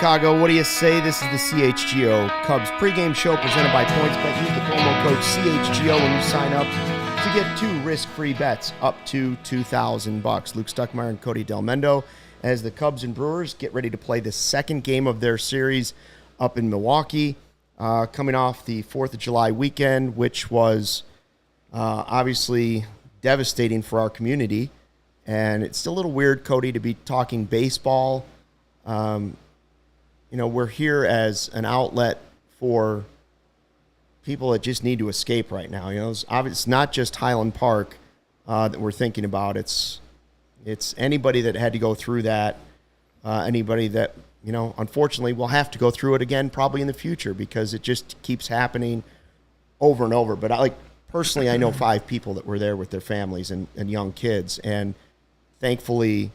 Chicago, what do you say? This is the CHGO Cubs Pregame Show presented by PointsBet. Use the promo code CHGO when you sign up to get 2 risk-free bets up to $2,000. Luke Stuckmeyer and Cody Delmendo as the Cubs and Brewers get ready to play the second game of their series up in Milwaukee, coming off the 4th of July weekend, which was obviously devastating for our community. And it's still a little weird, Cody, to be talking baseball. We're here as an outlet for people that just need to escape right now. It's not just Highland Park that we're thinking about. It's anybody that had to go through that, anybody that, unfortunately will have to go through it again probably in the future because it just keeps happening over and over. But personally, I know 5 people that were there with their families and young kids, and thankfully,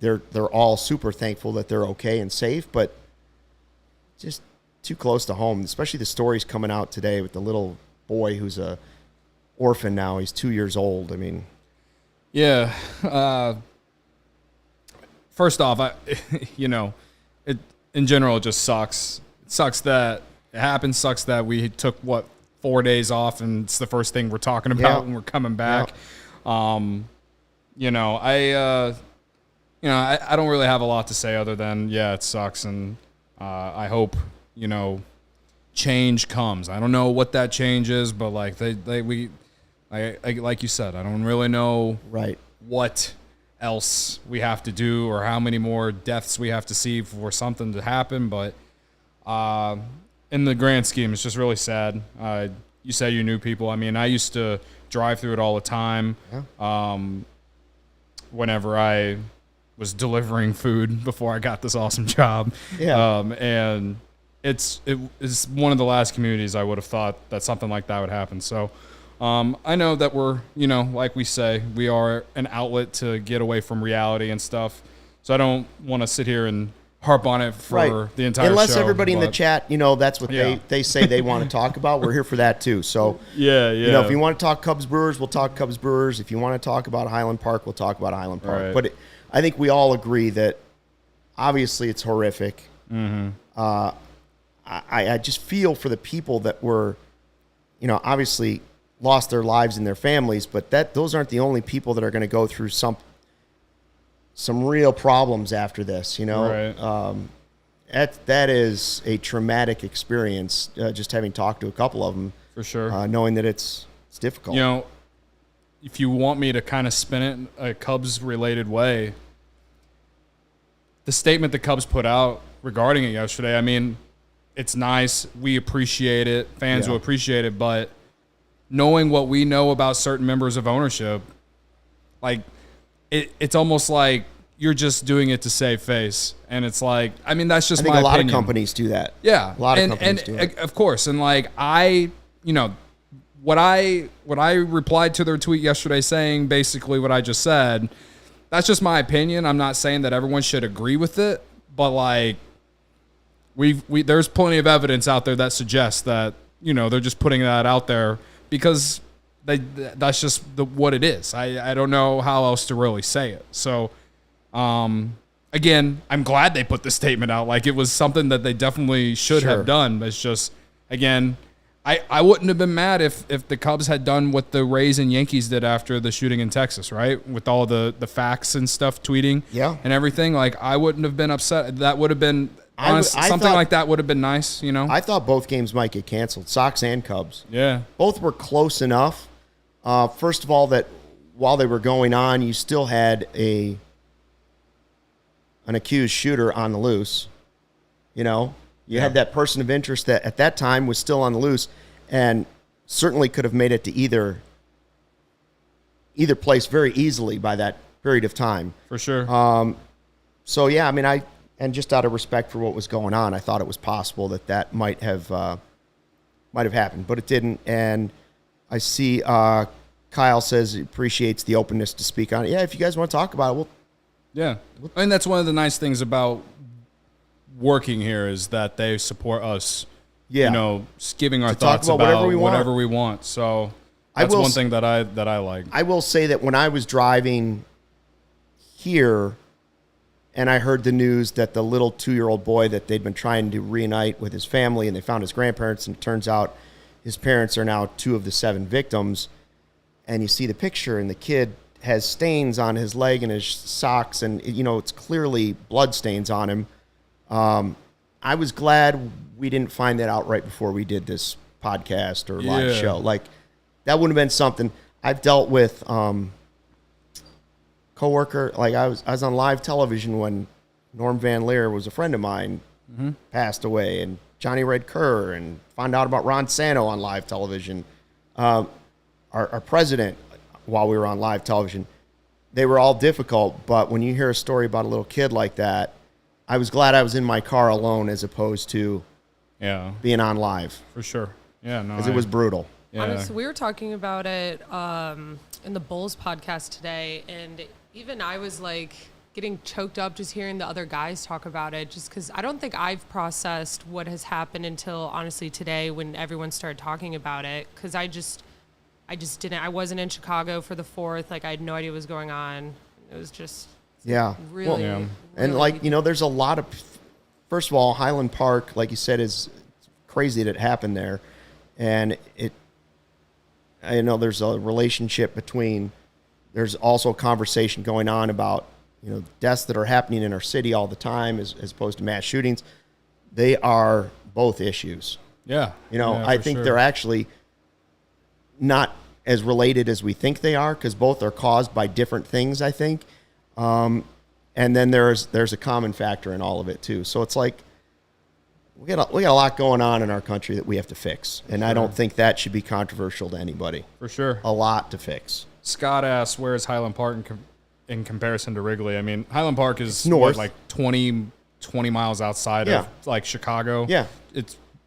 they're all super thankful that they're okay and safe, but just too close to home, especially the stories coming out today with the little boy who's a orphan now. He's 2 years old. Yeah. First off, it in general it just sucks. It sucks that it happened. Sucks that we took 4 days off, and it's the first thing we're talking about when we're coming back. Yeah. I don't really have a lot to say other than, it sucks. And I hope, change comes. I don't know what that change is, but like you said, I don't really know what else we have to do or how many more deaths we have to see for something to happen. But in the grand scheme, it's just really sad. You said you knew people. I used to drive through it all the time. Yeah. Whenever I was delivering food before I got this awesome job. Yeah. And it's one of the last communities I would have thought that something like that would happen. So I know that we're, like we say, we are an outlet to get away from reality and stuff. So I don't want to sit here and harp on it for the entire show. Unless everybody in the chat, that's what they say they want to talk about. We're here for that too. So if you want to talk Cubs Brewers, we'll talk Cubs Brewers. If you want to talk about Highland Park, we'll talk about Highland Park. Right. But I think we all agree that obviously it's horrific. Mm-hmm. I just feel for the people that were, obviously lost their lives and their families, but those aren't the only people that are going to go through some real problems after this, Right. That is a traumatic experience, just having talked to a couple of them. For sure. Knowing that it's difficult. If you want me to kind of spin it in a Cubs-related way, the statement the Cubs put out regarding it yesterday, it's nice. We appreciate it. Fans will appreciate it. But knowing what we know about certain members of ownership, it's almost like you're just doing it to save face. And it's like, that's just my opinion. I think a lot of companies do that. Yeah. A lot of companies do that. Of course. And what I replied to their tweet yesterday saying basically what I just said, that's just my opinion. I'm not saying that everyone should agree with it, but there's plenty of evidence out there that suggests that, they're just putting that out there because that's just what it is. I don't know how else to really say it. So, again, I'm glad they put the statement out. It was something that they definitely should have done. But it's just, again, I wouldn't have been mad if the Cubs had done what the Rays and Yankees did after the shooting in Texas, right? With all the facts and stuff tweeting and everything. I wouldn't have been upset. That would have been something like that would have been nice, I thought both games might get canceled, Sox and Cubs. Yeah. Both were close enough. First of all, that while they were going on, you still had an accused shooter on the loose, You had that person of interest that at that time was still on the loose and certainly could have made it to either place very easily by that period of time. For sure. And just out of respect for what was going on, I thought it was possible that might have happened, but it didn't. And I see Kyle says he appreciates the openness to speak on it. Yeah, if you guys want to talk about it, that's one of the nice things about working here is that they support us, giving our thoughts about whatever we want. So that's one thing that I like. I will say that when I was driving here and I heard the news that the little 2-year-old boy that they'd been trying to reunite with his family, and they found his grandparents, and it turns out his parents are now 2 of the 7 victims. And you see the picture, and the kid has stains on his leg and his socks, and it's clearly blood stains on him. I was glad we didn't find that out right before we did this podcast or live show. Like, that would have been something. I've dealt with coworker. Like, I was on live television when Norm Van Leer was a friend of mine, passed away, and Johnny Red Kerr, and found out about Ron Santo on live television. Our president, while we were on live television, they were all difficult. But when you hear a story about a little kid like that, I was glad I was in my car alone as opposed to being on live. For sure. Yeah, no. Because it was brutal. Yeah. Honestly, we were talking about it in the Bulls podcast today, and even I was like getting choked up just hearing the other guys talk about it, just because I don't think I've processed what has happened until honestly today when everyone started talking about it, because I just didn't. I wasn't in Chicago for the 4th. Like, I had no idea what was going on. It was just really, well, and like, there's a lot of, first of all, Highland Park, like you said, is crazy that it happened there. And I know there's a relationship between, there's also a conversation going on about, deaths that are happening in our city all the time as opposed to mass shootings. They are both issues. Yeah. I think they're actually not as related as we think they are, because both are caused by different things, I think. And then there's a common factor in all of it too. So it's like we got a lot going on in our country that we have to fix, and I don't think that should be controversial to anybody. For sure, a lot to fix. Scott asks, "Where is Highland Park in comparison to Wrigley?" I mean, Highland Park is north, like 20 miles outside of like Chicago. Yeah,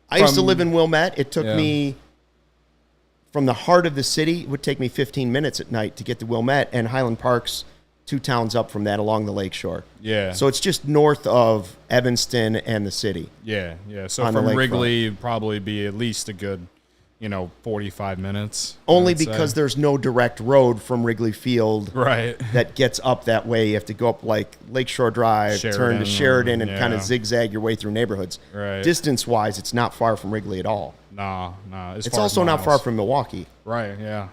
I used to live in Wilmette. It took me from the heart of the city. It would take me 15 minutes at night to get to Wilmette, and Highland Park's 2 towns up from that along the lakeshore. Yeah. So it's just north of Evanston and the city. Yeah. So from Wrigley, it'd probably be at least a good, 45 minutes. Only because there's no direct road from Wrigley Field that gets up that way. You have to go up like Lakeshore Drive, turn to Sheridan, and kind of zigzag your way through neighborhoods. Right. Distance-wise, it's not far from Wrigley at all. No. It's also not far from Milwaukee. Right, yeah.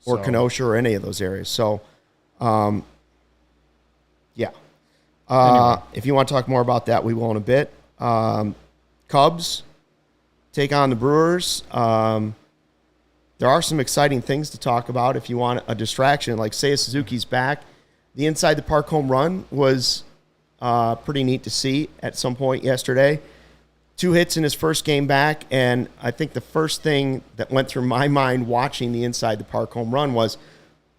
Or Kenosha or any of those areas. So, anyway. If you want to talk more about that, we will in a bit. Cubs take on the Brewers. There are some exciting things to talk about if you want a distraction. Like Seiya Suzuki's back. The inside the park home run was pretty neat to see at some point yesterday. 2 hits in his first game back, and I think the first thing that went through my mind watching the inside the park home run was,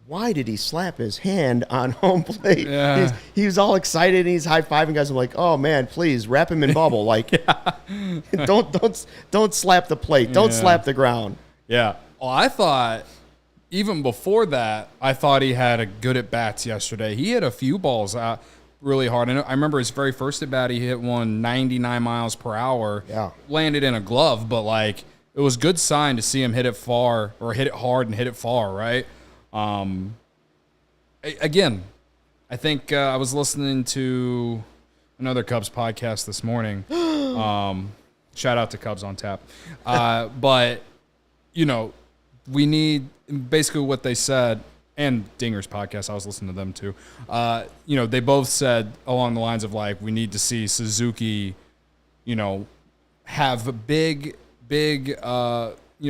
why did he slap his hand on home plate? Yeah. He was all excited, and he's high-fiving guys. I'm like, oh, man, please, wrap him in bubble. Like, don't slap the plate. Don't slap the ground. Yeah. Well, I thought, even before that, I thought he had a good at-bats yesterday. He hit a few balls out really hard. I remember his very first at-bat, he hit one 99 miles per hour. Yeah. Landed in a glove, but, like, it was a good sign to see him hit it far, or hit it hard and hit it far, right? Again, I think I was listening to another Cubs podcast this morning. Shout out to Cubs on Tap. But, we need basically what they said, and Dinger's podcast, I was listening to them too. They both said along the lines of like, we need to see Suzuki, have a big,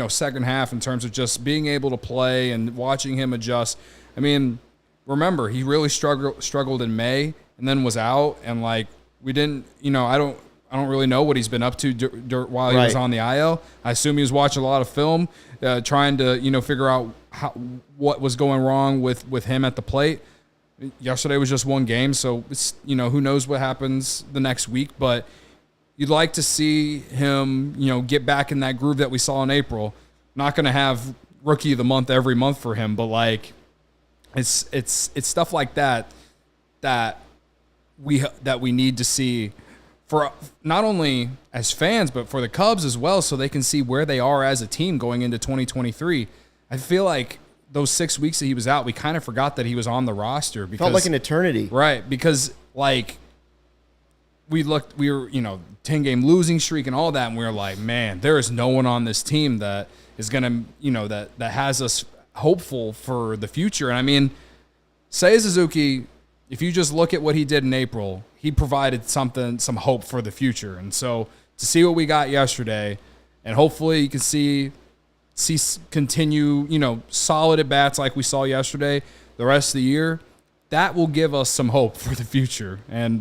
second half in terms of just being able to play and watching him adjust. I mean, remember, he really struggled in May and then was out, and like we didn't, I don't really know what he's been up to while he was on the IL. I assume he was watching a lot of film, trying to figure out what was going wrong with him at the plate. Yesterday was just one game, so it's, who knows what happens the next week, but you'd like to see him, get back in that groove that we saw in April. Not going to have rookie of the month every month for him, but like it's stuff like that we need to see for not only as fans, but for the Cubs as well, so they can see where they are as a team going into 2023. I feel like those 6 weeks that he was out, we kind of forgot that he was on the roster. Because, felt like an eternity. Right, because like we were, 10-game losing streak and all that, and we were like, man, there is no one on this team that is going to, that has us hopeful for the future. And I mean, Seiya Suzuki, if you just look at what he did in April, he provided some hope for the future. And so to see what we got yesterday, and hopefully you can see continue, solid at bats like we saw yesterday the rest of the year, that will give us some hope for the future. And,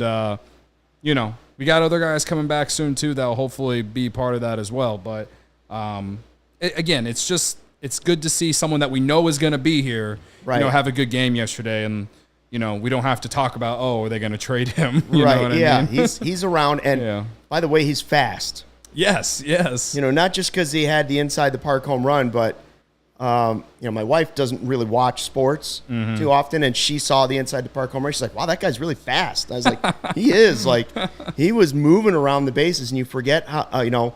we got other guys coming back soon too that will hopefully be part of that as well. But again, it's good to see someone that we know is going to be here, have a good game yesterday. And, we don't have to talk about, are they going to trade him? You know what I mean? He's around. And by the way, he's fast. Yes. Not just because he had the inside the park home run, but my wife doesn't really watch sports too often, and she saw the inside the park home run. She's like, wow, that guy's really fast. I was like, he is. Like, he was moving around the bases, and you forget how,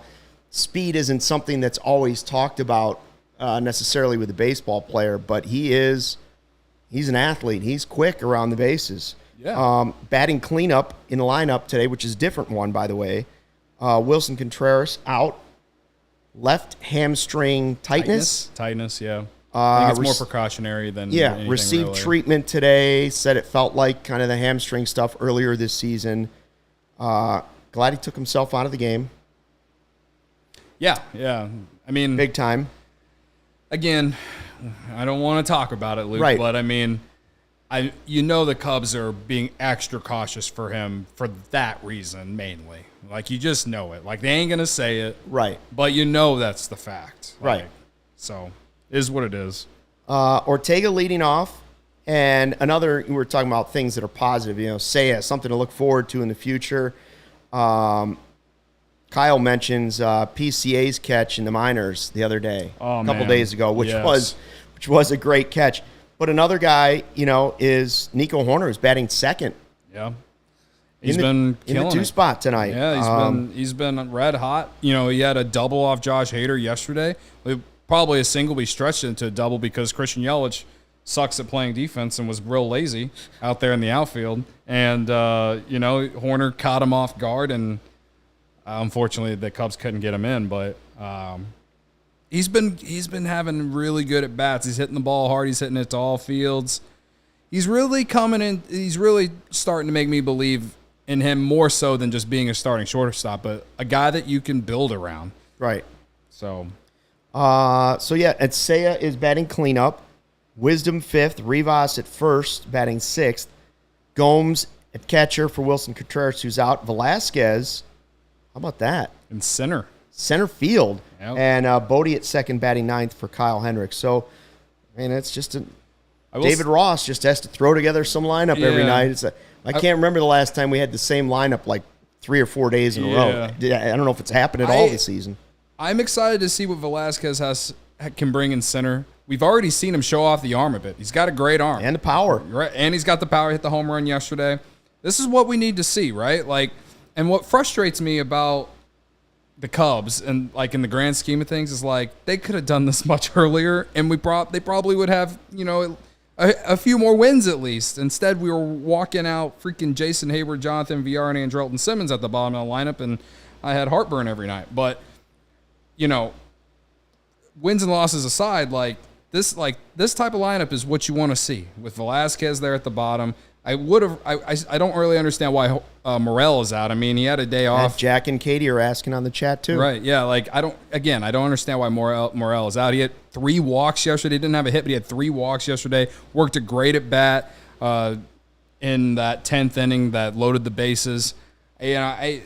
speed isn't something that's always talked about necessarily with a baseball player, but he's an athlete. He's quick around the bases. Yeah. Batting cleanup in the lineup today, which is a different one, by the way. Wilson Contreras out. Left hamstring tightness. Tightness, yeah. I think it's more precautionary than anything received really. Treatment today. Said it felt like kind of the hamstring stuff earlier this season. Glad he took himself out of the game. Yeah. I mean, big time. Again, I don't want to talk about it, Luke, right. But I mean, the Cubs are being extra cautious for him for that reason mainly. Like, you just know it. Like, they ain't going to say it. Right. But that's the fact. Right. So, it is what it is. Ortega leading off. And another, we were talking about things that are positive. Seiya, something to look forward to in the future. Kyle mentions PCA's catch in the minors the other day, a couple days ago, which was a great catch. But another guy, is Nico Horner, who's batting second. Yeah. He's been killing in the 2 spot tonight. Yeah, he's been red hot. He had a double off Josh Hader yesterday. Probably a single. We stretched it into a double because Christian Yelich sucks at playing defense and was real lazy out there in the outfield. And Horner caught him off guard, and unfortunately the Cubs couldn't get him in. But he's been having really good at bats. He's hitting the ball hard. He's hitting it to all fields. He's really coming in. He's really starting to make me believe in him more so than just being a starting shortstop, but a guy that you can build around. Right. So. And Seiya is batting cleanup. Wisdom 5th. Rivas at 1st, batting 6th. Gomes at catcher for Wilson Contreras, who's out. Velasquez, how about that? In center field. Yep. And Bodie at 2nd, batting 9th for Kyle Hendricks. So, it's just David Ross just has to throw together some lineup every night. I can't remember the last time we had the same lineup like 3 or 4 days in a row. I don't know if it's happened at all this season. I'm excited to see what Velasquez can bring in center. We've already seen him show off the arm a bit. He's got a great arm. And the power. Right, and he's got the power. Hit the home run yesterday. This is what we need to see, right? Like, and what frustrates me about the Cubs and like in the grand scheme of things is like they could have done this much earlier, and they probably would have a few more wins at least. Instead, we were walking out freaking Jason Hayward, Jonathan Villar, and Andrelton Simmons at the bottom of the lineup, and I had heartburn every night. But, wins and losses aside, this type of lineup is what you want to see with Velasquez there at the bottom. I don't really understand why Morel is out. I mean, he had a day off. Jack and Katie are asking on the chat too. Right, yeah. I don't understand why Morel is out. He had 3 walks yesterday. He didn't have a hit, but he had 3 walks yesterday. Worked a great at bat in that 10th inning that loaded the bases. The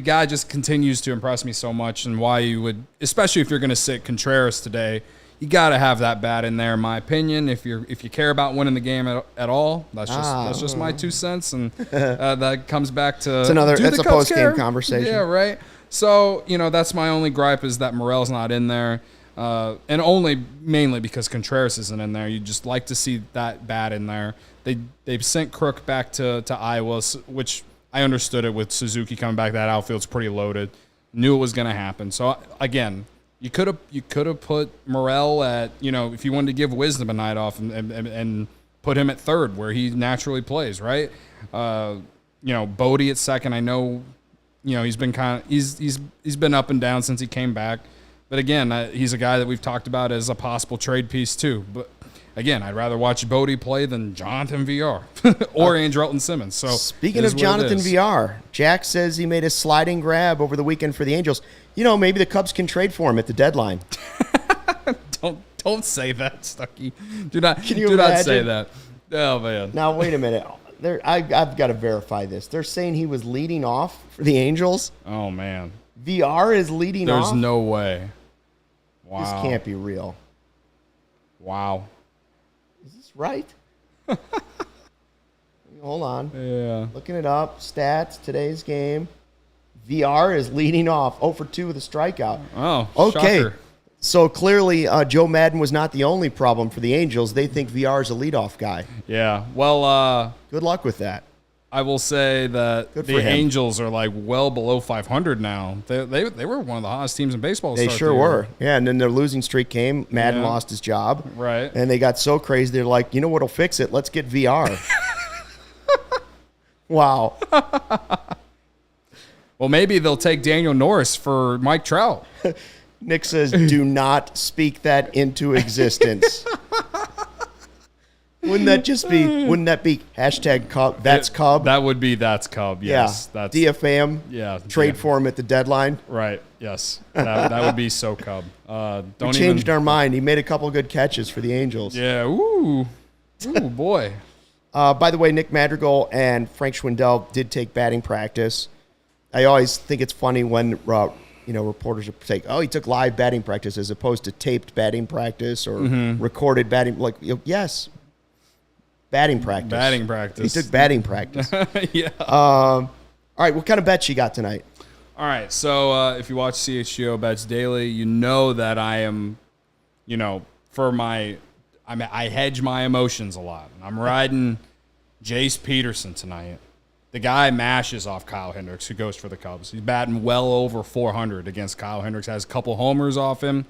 guy just continues to impress me so much, and why you would, especially if you're going to sit Contreras today, you got to have that bat in there, in my opinion. If you care about winning the game at all, that's just my 2 cents, and that comes back to that's a post game conversation. Yeah, right. So that's my only gripe is that Morel's not in there, and mainly because Contreras isn't in there. You just like to see that bat in there. They've sent Crook back to Iowa, which I understood it with Suzuki coming back. That outfield's pretty loaded. Knew it was going to happen. So again. You could have put Morel at, if you wanted to give Wisdom a night off and put him at third where he naturally plays, right? Bodie at second. I know, he's been he's been up and down since he came back. But again, he's a guy that we've talked about as a possible trade piece too. But again, I'd rather watch Bodie play than Jonathan VR or Andrelton Simmons. So speaking of Jonathan VR, Jack says he made a sliding grab over the weekend for the Angels. Maybe the Cubs can trade for him at the deadline. Don't say that, Stucky. Do not say that. Oh man. Now wait a minute. I've got to verify this. They're saying he was leading off for the Angels. Oh man. VR is leading off. There's no way. Wow. This can't be real. Wow. Is this right? Hold on. Yeah. Looking it up. Stats, today's game. VR is leading off. 0 for 2 with a strikeout. Oh, okay. Shocker. So clearly Joe Madden was not the only problem for the Angels. They think VR is a leadoff guy. Yeah. Well, good luck with that. I will say that the Angels are like well below 500 now. They were one of the hottest teams in baseball. They sure were. Yeah, and then their losing streak came. Madden lost his job. Right. And they got so crazy, they're like, you know what'll fix it? Let's get VR. Wow. Well, maybe they'll take Daniel Norris for Mike Trout. Nick says, do not speak that into existence. Wouldn't that be hashtag Cub? That's Cub? That would be that's Cub, yes. Yeah. DFAM. Yeah. Trade for him at the deadline. Right, yes. That would be so Cub. We changed our mind. He made a couple good catches for the Angels. Yeah, ooh boy. By the way, Nick Madrigal and Frank Schwindel did take batting practice. I always think it's funny when reporters will say, "Oh, he took live batting practice," as opposed to taped batting practice or recorded batting. Like, yes, batting practice. Batting practice. He took batting practice. Yeah. All right, what kind of bets you got tonight? All right, so if you watch CHGO Bets Daily, you know that I am, I hedge my emotions a lot. I'm riding Jace Peterson tonight. The guy mashes off Kyle Hendricks, who goes for the Cubs. He's batting well over 400 against Kyle Hendricks. Has a couple homers off him.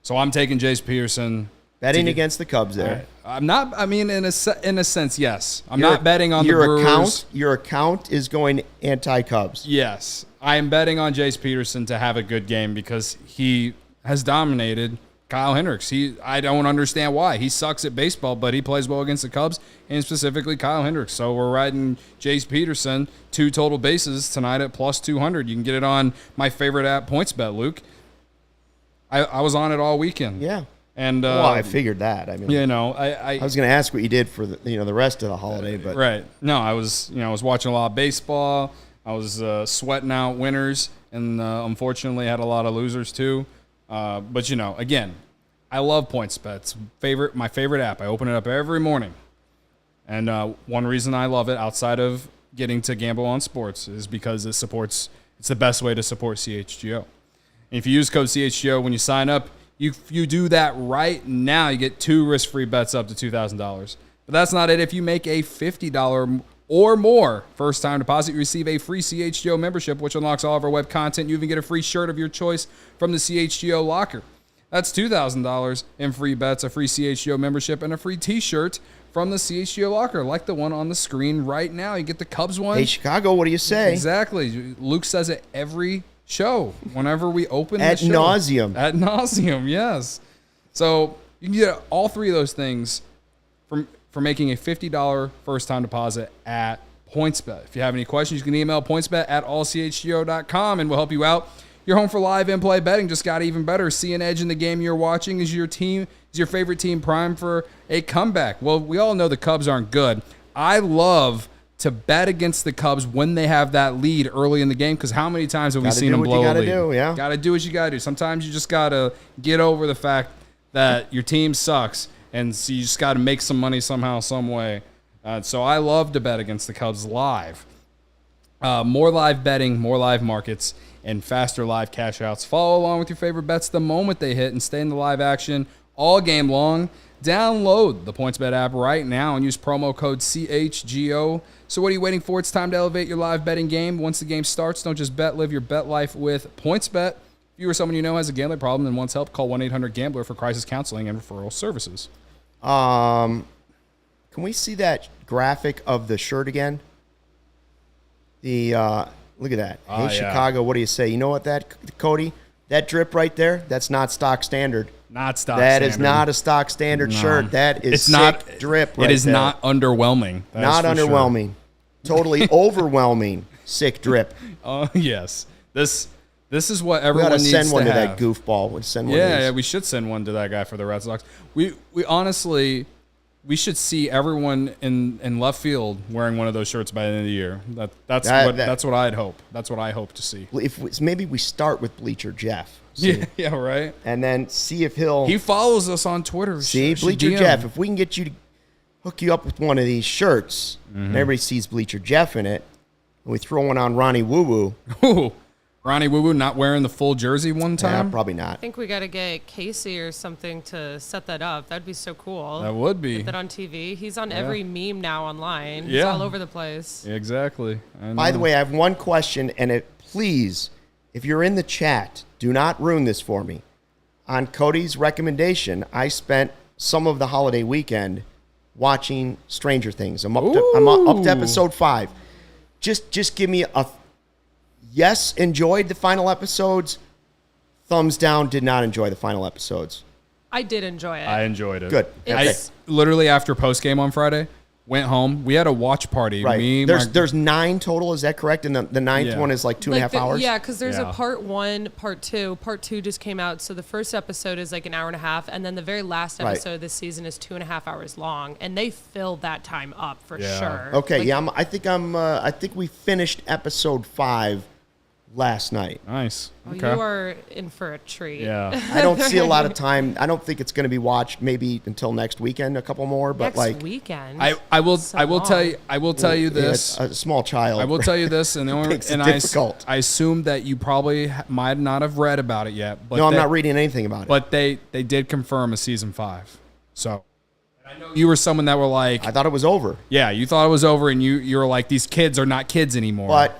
So I'm taking Jace Peterson. Betting against the Cubs there. Right. I'm not, in a sense, yes. I'm not betting on the Brewers. Your account is going anti-Cubs. Yes. I am betting on Jace Peterson to have a good game because he has dominated Kyle Hendricks. I don't understand why. He sucks at baseball, but he plays well against the Cubs, and specifically Kyle Hendricks. So we're riding Jace Peterson, 2 total bases tonight at plus 200. You can get it on my favorite app, PointsBet, Luke. I was on it all weekend. Yeah. And I figured that. I mean, I was going to ask what you did for the rest of the holiday, but right. No, I was watching a lot of baseball. I was sweating out winners, and unfortunately had a lot of losers too. But again, I love PointsBet. My favorite app. I open it up every morning. And one reason I love it, outside of getting to gamble on sports, is because it's the best way to support CHGO. And if you use code CHGO when you sign up, you do that right now, you get 2 risk-free bets up to $2,000. But that's not it. If you make a $50 or more first-time deposit, you receive a free CHGO membership, which unlocks all of our web content. You even get a free shirt of your choice from the CHGO locker. That's $2,000 in free bets, a free CHGO membership, and a free T-shirt from the CHGO locker, like the one on the screen right now. You get the Cubs one. Hey, Chicago, what do you say? Exactly. Luke says it every show whenever we open the show. Ad nauseum, yes. So you can get all 3 of those things for making a $50 first-time deposit at PointsBet. If you have any questions, you can email pointsbet@allchgo.com, and we'll help you out. You're home for live in-play betting. Just got even better. See an edge in the game you're watching. Is your favorite team primed for a comeback? Well, we all know the Cubs aren't good. I love to bet against the Cubs when they have that lead early in the game, because how many times have we seen them blow a lead? Got to do what you got to do. Sometimes you just got to get over the fact that your team sucks, and so you just got to make some money somehow, some way. So I love to bet against the Cubs live. More live betting, more live markets, and faster live cash outs. Follow along with your favorite bets the moment they hit and stay in the live action all game long. Download the PointsBet app right now and use promo code CHGO. So what are you waiting for? It's time to elevate your live betting game. Once the game starts, don't just bet, live your bet life with PointsBet. If you or someone you know has a gambling problem and wants help, call 1-800-GAMBLER for crisis counseling and referral services. Can we see that graphic of the shirt again? Look at that. Oh, Hey, yeah. Chicago, what do you say? You know what Cody? That drip right there, that's not stock standard. Not stock That standard. is not a stock standard shirt. That is It's sick not drip right It is there. not underwhelming. That Not is for underwhelming. Totally overwhelming. Sick drip. Sure. Oh, yes. This is what We everyone got to needs send one to have. that goofball. We'll send one of Yeah, these. we should send one to that guy for the Red Sox. We honestly, we should see everyone in left field wearing one of those shirts by the end of the year. That's what I'd hope. That's what I hope to see. Maybe we start with Bleacher Jeff. See? Yeah, right. And then see if he'll... He follows us on Twitter. See, Should Bleacher DM. Jeff, if we can get you to hook you up with one of these shirts, Mm-hmm. and everybody sees Bleacher Jeff in it, and we throw one on Ronnie Woo Woo. Ooh, Ronnie Woo Woo not wearing the full jersey one time? Yeah, probably I not. think we got to get Casey or something to set that up. That'd be so cool. That would be. Get that on TV. He's on every meme now online. He's Yeah. all over the place. Exactly. By the way, I have one question, and please, if you're in the chat, do not ruin this for me. On Cody's recommendation, I spent some of the holiday weekend watching Stranger Things. I'm up to episode 5. Just give me a yes, enjoyed the final episodes. Thumbs down, did not enjoy the final episodes. I did enjoy it. I enjoyed it. Good. I literally after post game on Friday went home. We had a watch party. Right. Me, There's 9 total, is that correct? And the ninth Yeah. one is like 2.5 hours? Yeah, because there's Yeah. a part 1, part 2. Part 2 just came out, so the first episode is like an hour and a half, and then the very last Right. episode of this season is 2.5 hours long, and they filled that time up for Yeah. sure. Okay, Like, yeah, I think we finished episode 5 last night. Nice. oh, Okay. you are in for a treat. Yeah. I don't see a lot of time. I don't think it's going to be watched maybe until next weekend, a couple more, but Next like weekend. I will So tell you long. I will tell you yeah, this. a small child. I will tell you this, and the only Makes it and difficult. I assume that you probably might not have read about it yet. But No, I'm not reading anything about it. But they did confirm a season 5. So and I know you were someone that were like, I thought it was over. yeah, you thought it was over, and you were like, these kids are not kids anymore. But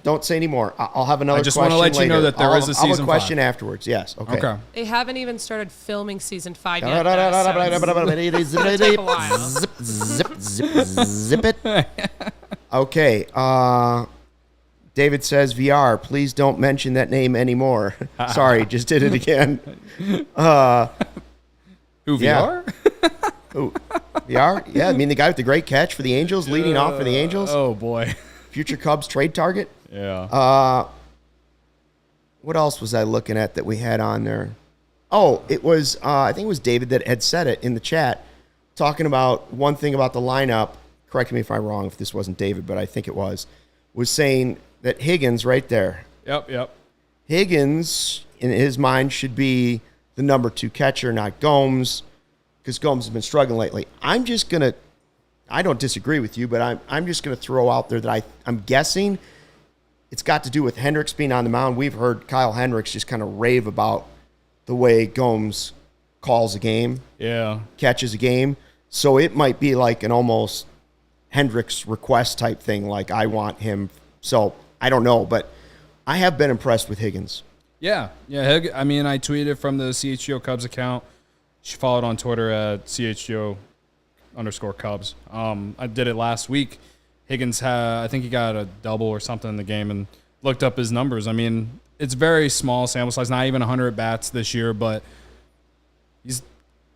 don't say anymore. I'll have another I just question want to let you know later. that there I'll is have- a I'll have season a question 5. afterwards. Yes. Okay. Okay. They haven't even started filming season 5 yet. though, so it's gonna take a while. Zip it. Okay. David says VR. Please don't mention that name anymore. Sorry, just did it again. Who Yeah. VR? Ooh, VR? Yeah, I mean the guy with the great catch for the Angels, leading off for the Angels. Oh boy. Future Cubs trade target. Yeah. What else was I looking at that we had on there? Oh, it was I think it was David that had said it in the chat, talking about one thing about the lineup. Correct me if I'm wrong if this wasn't David, but I think it was saying that Higgins right there. Yep. Higgins, in his mind, should be the number 2 catcher, not Gomes, because Gomes has been struggling lately. I don't disagree with you, but I'm just going to throw out there that I'm guessing it's got to do with Hendricks being on the mound. We've heard Kyle Hendricks just kind of rave about the way Gomes calls a game, Yeah. catches a game. So it might be like an almost Hendricks request type thing, like I want him. So I don't know, but I have been impressed with Higgins. Yeah. I mean, I tweeted from the CHGO Cubs account. She followed on Twitter at CHGO_Cubs. I did it last week. Higgins I think he got a double or something in the game, and looked up his numbers. I mean, it's very small sample size, not even 100 bats this year, but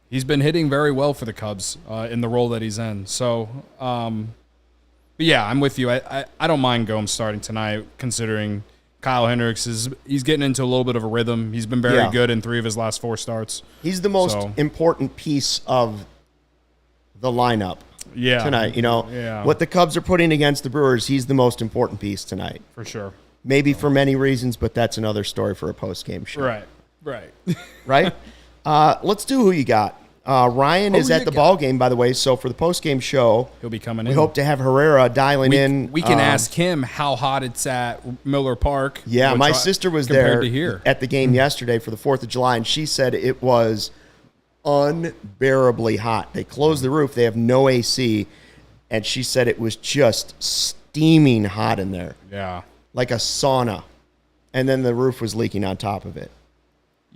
he's been hitting very well for the Cubs in the role that he's in. So, but yeah, I'm with you. I don't mind Gomes starting tonight, considering Kyle Hendricks he's getting into a little bit of a rhythm. He's been very good in 3 of his last 4 starts. He's the most important piece of the lineup tonight. What the Cubs are putting against the Brewers, he's the most important piece tonight. For sure. Maybe for many reasons, but that's another story for a post-game show. Right. Right? Let's do who you got. Ryan is at the ball game, by the way, so for the post-game show, He'll be coming in. we hope to have Herrera dialing in. We can ask him how hot it's at Miller Park. Yeah, my sister was compared there to here. at the game yesterday for the 4th of July, and she said it was unbearably hot. They closed the roof. They have no AC, and she said it was just steaming hot in there, Yeah. like a sauna, and then the roof was leaking on top of it.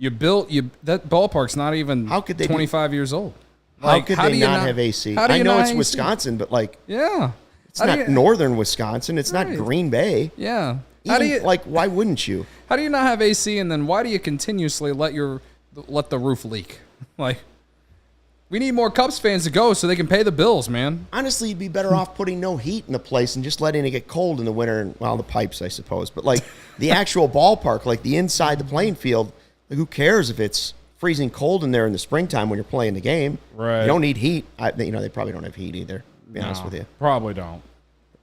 That ballpark's not even How could they 25 years old. How could they do you not have AC? how do I you know not it's have AC? Wisconsin, but like Yeah. It's not northern Wisconsin. It's not Green Bay. Yeah. Why wouldn't you? How do you not have AC, and then why do you continuously let the roof leak? Like, we need more Cubs fans to go so they can pay the bills, man. Honestly, you'd be better off putting no heat in the place and just letting it get cold in the winter. And, well, the pipes, I suppose. But, like, the actual ballpark, like the inside the playing field, like, who cares if it's freezing cold in there in the springtime when you're playing the game? Right. You don't need heat. They probably don't have heat either, to be honest with you. Probably don't.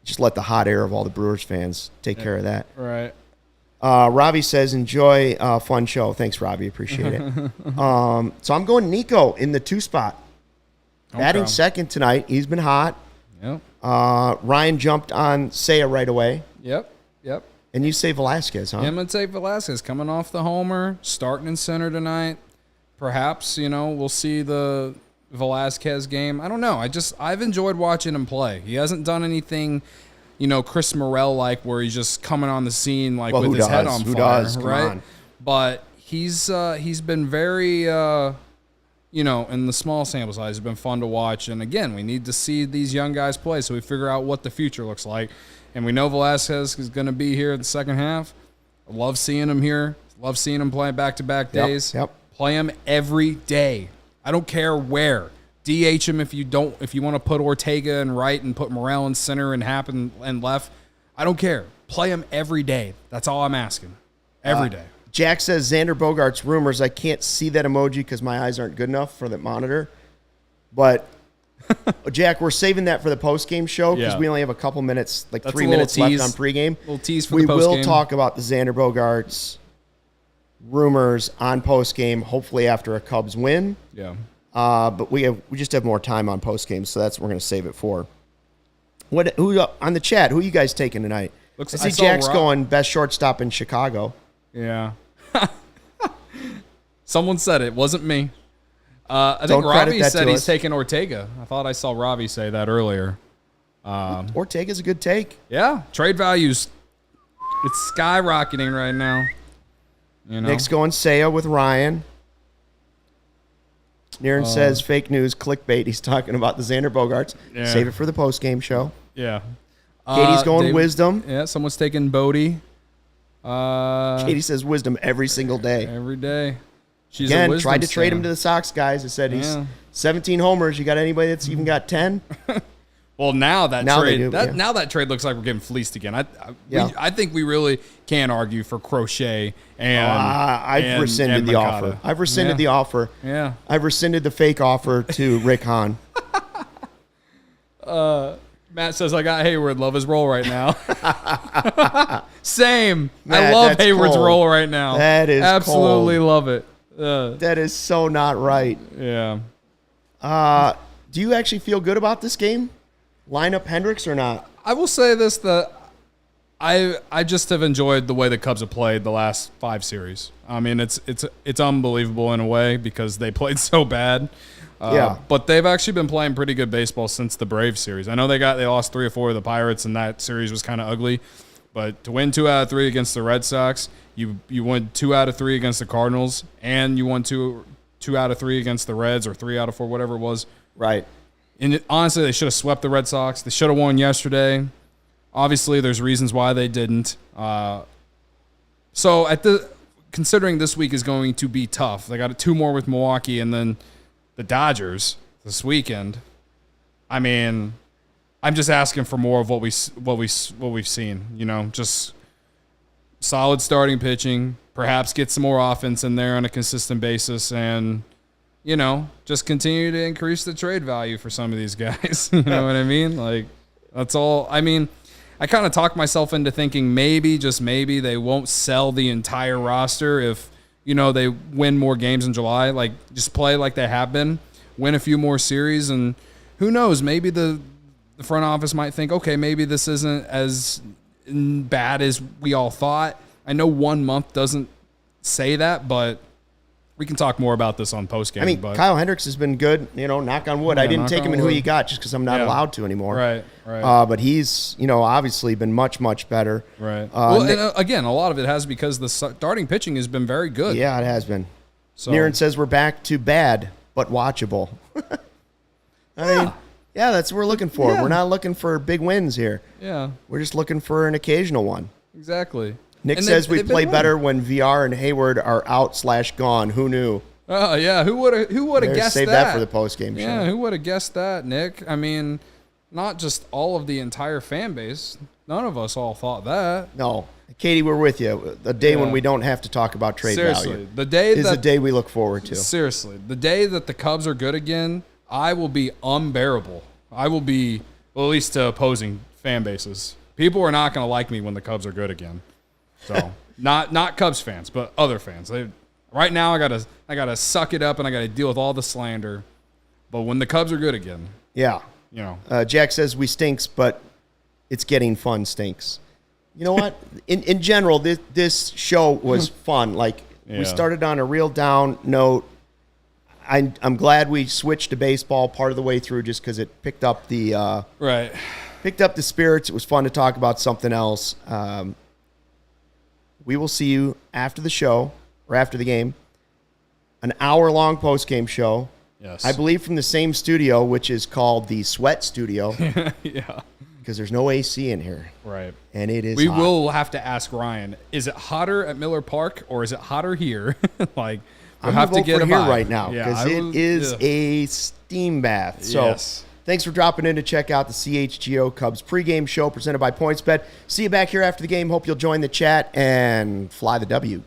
Just let the hot air of all the Brewers fans take care of that. Right. Robbie says, enjoy a fun show. Thanks, Robbie. Appreciate it. So I'm going Nico in the 2 spot. Okay. Batting second tonight. He's been hot. Yep. Ryan jumped on Seiya right away. Yep. And you say Velasquez, huh? Yeah, I'm going to say Velasquez coming off the homer, starting in center tonight. Perhaps, we'll see the Velasquez game. I don't know. I've enjoyed watching him play. He hasn't done anything Chris Morel-like, where he's just coming on the scene with his head on fire, right? But he's been very, in the small sample size, it's been fun to watch. And again, we need to see these young guys play so we figure out what the future looks like. And we know Velasquez is going to be here in the second half. I love seeing him here. Love seeing him play back-to-back days. Yep. Play him every day. I don't care where. DH him if you want to put Ortega in right and put Morel in center and Happ and left. I don't care. Play him every day. That's all I'm asking. Every day. Jack says Xander Bogaerts rumors. I can't see that emoji because my eyes aren't good enough for the monitor. But Jack, we're saving that for the post-game show because we only have a couple minutes, like 3 minutes left on pregame. Little tease for the post-game. We will talk about the Xander Bogaerts rumors on post-game, hopefully after a Cubs win. Yeah. But we just have more time on post game, so that's what we're going to save it for. Who on the chat? Who are you guys taking tonight? I see Jack's going best shortstop in Chicago. Yeah. Someone said it wasn't me. I think Robbie said he's taking Ortega. I thought I saw Robbie say that earlier. Ortega's a good take. Yeah, trade values. It's skyrocketing right now. Nick's going Seiya with Ryan. Niren says fake news, clickbait. He's talking about the Xander Bogaerts. Yeah. Save it for the post-game show. Yeah. Katie's going Wisdom. Yeah, someone's taking Bodie. Katie says Wisdom every single day. Every day. She's Again, tried to trade him to the Sox guys. I said he's 17 homers. You got anybody that's even got 10? Well, now that trade looks like we're getting fleeced again. I think we really can argue for Crochet and I've rescinded the offer. I've rescinded the offer. Yeah. I've rescinded the fake offer to Rick Hahn. Matt says I got Hayward. Love his role right now. Same. Matt, I love Hayward's role right now. That is absolutely cold. Love it. That is so not right. Yeah. Do you actually feel good about this game? Line up Hendricks or not? I will say this, that I just have enjoyed the way the Cubs have played the last 5 series. I mean, it's unbelievable in a way because they played so bad. But they've actually been playing pretty good baseball since the Braves series. I know they lost 3 or 4 of the Pirates, and that series was kind of ugly. But to win 2 out of 3 against the Red Sox, you won 2 out of 3 against the Cardinals, and you won 2 out of 3 against the Reds, or 3 out of 4, whatever it was. Right. And honestly, they should have swept the Red Sox. They should have won yesterday. Obviously, there's reasons why they didn't. So considering this week is going to be tough, they got 2 more with Milwaukee and then the Dodgers this weekend. I mean, I'm just asking for more of what we've seen. Just solid starting pitching, perhaps get some more offense in there on a consistent basis, and just continue to increase the trade value for some of these guys. You know what I mean? Like, that's all. I mean, I kind of talked myself into thinking maybe, just maybe, they won't sell the entire roster if, they win more games in July. Like, just play like they have been, win a few more series, and who knows, maybe the front office might think, okay, maybe this isn't as bad as we all thought. I know 1 month doesn't say that, but we can talk more about this on postgame. I mean, Kyle Hendricks has been good, knock on wood. I didn't take him in who you got just because I'm not allowed to anymore. Right. But he's, obviously been much, much better. Right. And again, a lot of it has because the starting pitching has been very good. Yeah, it has been. So, Niren says we're back to bad, but watchable. I mean, Yeah, that's what we're looking for. Yeah. We're not looking for big wins here. Yeah, We're just looking for an occasional one. exactly. Nick And says we they've play been better when VR and Hayward are out/gone. Who knew? Oh yeah, who would have guessed Save that? that for the post-game show. Yeah, who would have guessed that, Nick? I mean, not just all of the entire fan base. None of us all thought that. No. Katie, we're with you. The day when Yeah. we don't have to talk about trade Seriously, value the day is that the day we look forward to. Seriously, the day that the Cubs are good again, I will be unbearable. I will be, well, at least to opposing fan bases. People are not going to like me when the Cubs are good again. So not Cubs fans, but other fans. Right now, I gotta suck it up and I gotta deal with all the slander. But when the Cubs are good again, Yeah. you know, Jack says we stinks, but it's getting fun stinks. You know what? In general, this show was fun. Like Yeah. we started on a real down note. I'm glad we switched to baseball part of the way through just because it picked up the right. picked up the spirits. It was fun to talk about something else. We will see you after the show or after the game. An hour-long post-game show. Yes. I believe from the same studio, which is called the Sweat Studio. Yeah. Because there's no AC in here. Right. And it is We hot. will have to ask Ryan, is it hotter at Miller Park or is it hotter here? Like, we'll I'm have to vote get for a here vibe. right now Yeah, because I it will- is yeah. a steam bath. So Yes. thanks for dropping in to check out the CHGO Cubs pregame show presented by PointsBet. See you back here after the game. Hope you'll join the chat and fly the W.